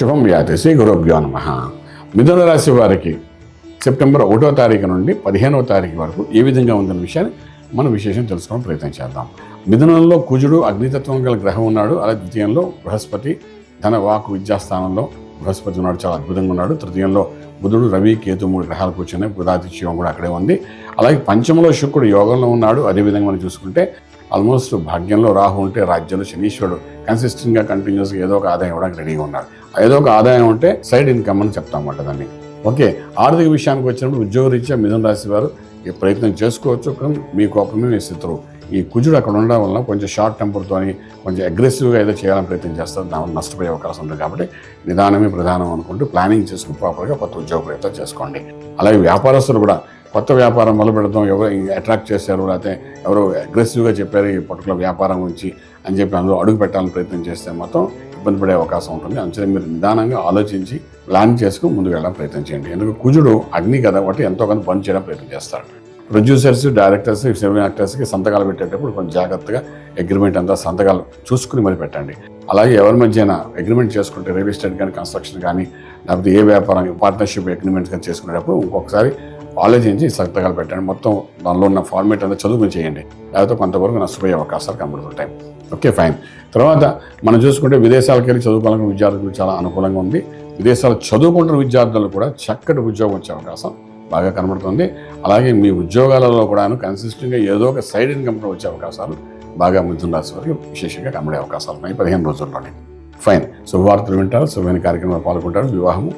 శుభం వ్యాధి శ్రీ గురుభ్యో నమః. మిథున రాశి వారికి సెప్టెంబర్ 1వ తారీఖు నుండి 15వ తారీఖు వరకు ఏ విధంగా ఉందన్న విషయాన్ని మనం విశేషం తెలుసుకోవడం ప్రయత్నం చేద్దాం. మిథునంలో కుజుడు అగ్నితత్వం గల గ్రహం ఉన్నాడు. అలాగే ద్వితీయంలో బృహస్పతి ధన వాకు విద్యాస్థానంలో బృహస్పతి ఉన్నాడు, చాలా అద్భుతంగా ఉన్నాడు. తృతీయంలో బుధుడు రవి కేతు 3 గ్రహాలు కూర్చున్నాయి. బుధాదిత్యం కూడా అక్కడే ఉంది. అలాగే పంచమలో శుక్రుడు యోగంలో ఉన్నాడు. అదేవిధంగా మనం చూసుకుంటే ఆల్మోస్ట్ భాగ్యంలో రాహు ఉంటే రాజ్యంలో శనీశ్వరుడు కన్సిస్టెంట్గా కంటిన్యూస్గా ఏదో ఒక ఆదాయం ఇవ్వడానికి రెడీగా ఉన్నాడు. ఏదో ఒక ఆదాయం ఉంటే సైడ్ ఇన్కమ్ అని చెప్తామన్నమాట దాన్ని. ఓకే, ఆర్థిక విషయానికి వచ్చినప్పుడు ఉద్యోగరీత్యా మిథున రాశి వారు ఈ ప్రయత్నం చేసుకోవచ్చు. కానీ మీ కోపమే మీ శత్రువు. ఈ కుజుడు అక్కడ ఉండడం వల్ల కొంచెం షార్ట్ టెంపర్తో కొంచెం అగ్రెసివ్గా ఏదో చేయాలని ప్రయత్నం చేస్తారు. దాని నష్టపోయే అవకాశం ఉంది. కాబట్టి నిదానమే ప్రధానం అనుకుంటూ ప్లానింగ్ చేసుకుని ప్రాపర్గా కొత్త ఉద్యోగ ప్రయత్నం చేసుకోండి. అలాగే వ్యాపారస్తులు కూడా కొత్త వ్యాపారం మొదలు పెడతాం, ఎవరు అట్రాక్ట్ చేశారు, లేకపోతే ఎవరో అగ్రెసివ్గా చెప్పారు ఈ పర్టికులర్ వ్యాపారం గురించి అని చెప్పి అందులో అడుగు పెట్టాలని ప్రయత్నం చేస్తే మొత్తం ఇబ్బంది పడే అవకాశం ఉంటుంది. అందుకే మీరు నిదానంగా ఆలోచించి ప్లాన్ చేసుకుని ముందుకు వెళ్ళడం ప్రయత్నం చేయండి. ఎందుకంటే కుజుడు అగ్ని కదా, కాబట్టి ఎంతో కొంత పని చేయడం ప్రయత్నం చేస్తాడు. ప్రొడ్యూసర్స్, డైరెక్టర్స్, సినిమా యాక్టర్స్కి సంతకాలు పెట్టేటప్పుడు కొంచెం జాగ్రత్తగా అగ్రిమెంట్ అంతా సంతకాలు చూసుకుని మరి పెట్టండి. అలాగే ఎవరి మధ్యన అగ్రిమెంట్ చేసుకుంటే రియల్ ఎస్టేట్ కానీ, కన్స్ట్రక్షన్ కానీ, లేకపోతే ఏ వ్యాపారం పార్ట్నర్షిప్ అగ్రిమెంట్స్ కానీ చేసుకునేటప్పుడు ఇంకొకసారి ఆలోచించి సంతకాలు పెట్టండి. మొత్తం దానిలో ఉన్న ఫార్మేట్ అంతా చదువుకుని చేయండి. లేకపోతే కొంతవరకు నష్టపోయే అవకాశాలు కనబడుతుంటాయి. Okay, fine. తర్వాత మనం చూసుకుంటే విదేశాలకు వెళ్ళి చదువుకోవాలనుకున్న విద్యార్థులకు చాలా అనుకూలంగా ఉంది. విదేశాలు చదువుకుంటున్న విద్యార్థులు కూడా చక్కటి ఉద్యోగం వచ్చే అవకాశం బాగా కనబడుతుంది. అలాగే మీ ఉద్యోగాలలో కూడా కన్సిస్టెంట్గా ఏదో ఒక సైడ్ ఇన్కమ్ వచ్చే అవకాశాలు బాగా మిథున రాశి వారికి విశేషంగా కనబడే అవకాశాలు ఉన్నాయి 15 రోజుల్లోనే. ఫైన్. శుభవార్తలు వింటారు, శుభమైన కార్యక్రమాలు పాల్గొంటారు. వివాహము,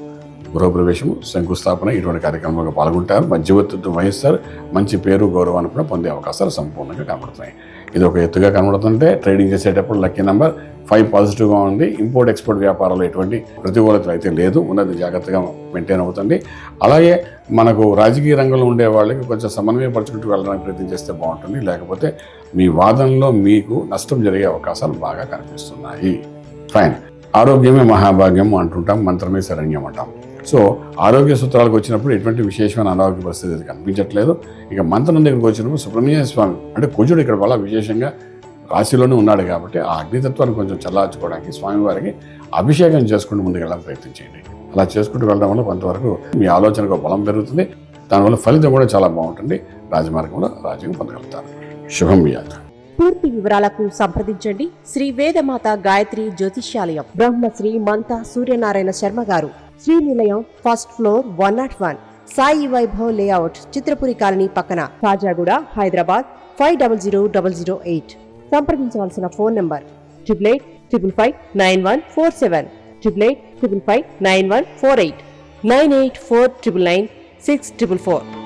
గృహప్రవేశము, శంకుస్థాపన ఇటువంటి కార్యక్రమాల్లో పాల్గొంటారు. మధ్యవర్తిత్వం వహిస్తారు. మంచి పేరు, గౌరవాన్ని కూడా పొందే అవకాశాలు సంపూర్ణంగా కనబడుతున్నాయి. ఇది ఒక ఎత్తుగా కనబడుతుంటే ట్రేడింగ్ చేసేటప్పుడు లక్కీ నెంబర్ 5 పాజిటివ్గా ఉంది. ఇంపోర్ట్ ఎక్స్పోర్ట్ వ్యాపారాలు ఎటువంటి ప్రతికూలతలు అయితే లేదు, ఉన్నది జాగ్రత్తగా మెయింటైన్ అవుతుంది. అలాగే మనకు రాజకీయ రంగంలో ఉండే వాళ్ళకి కొంచెం సమన్వయపరచుకుంటూ వెళ్ళడానికి ప్రయత్నం చేస్తే బాగుంటుంది. లేకపోతే మీ వాదనలో మీకు నష్టం జరిగే అవకాశాలు బాగా కనిపిస్తున్నాయి. ఫైన్. ఆరోగ్యమే మహాభాగ్యం అంటుంటాం, మంత్రమే శరణ్యం అంటాం. సో ఆరోగ్య సూత్రాలకు వచ్చినప్పుడు ఎటువంటి విశేషమైన అనారోగ్య పరిస్థితి అయితే కనిపించట్లేదు. ఇక మంత్రం దగ్గరికి వచ్చినప్పుడు సుబ్రహ్మణ్య స్వామి అంటే కుజుడు ఇక్కడ వల్ల విశేషంగా రాశిలోనే ఉన్నాడు కాబట్టి ఆ అగ్నితత్వాన్ని కొంచెం చల్లార్చుకోవడానికి స్వామివారికి అభిషేకం చేసుకుంటూ ముందుకు వెళ్ళడానికి ప్రయత్నం చేయండి. అలా చేసుకుంటూ వెళ్ళడం వల్ల కొంతవరకు మీ ఆలోచనకు బలం పెరుగుతుంది. దానివల్ల ఫలితం కూడా చాలా బాగుంటుంది. రాజమార్గంలో రాజ్యం పొందగలుగుతారు. శుభం వ్యాధి. పూర్తి వివరాలకు సంప్రదించండి శ్రీ వేదమాత గాయత్రి జ్యోతిష్యాలయం, Brahmasri మంతా Suryanarayana Sharma garu, Srinilayam, first floor, 101, Sai Vaibhav layout, Chitrapuri colony పక్కన, కాజాగూడ, హైదరాబాద్ 500008. సంప్రదించవలసిన ఫోన్ నంబర్ 8855559147, 8855559148, 9849996644.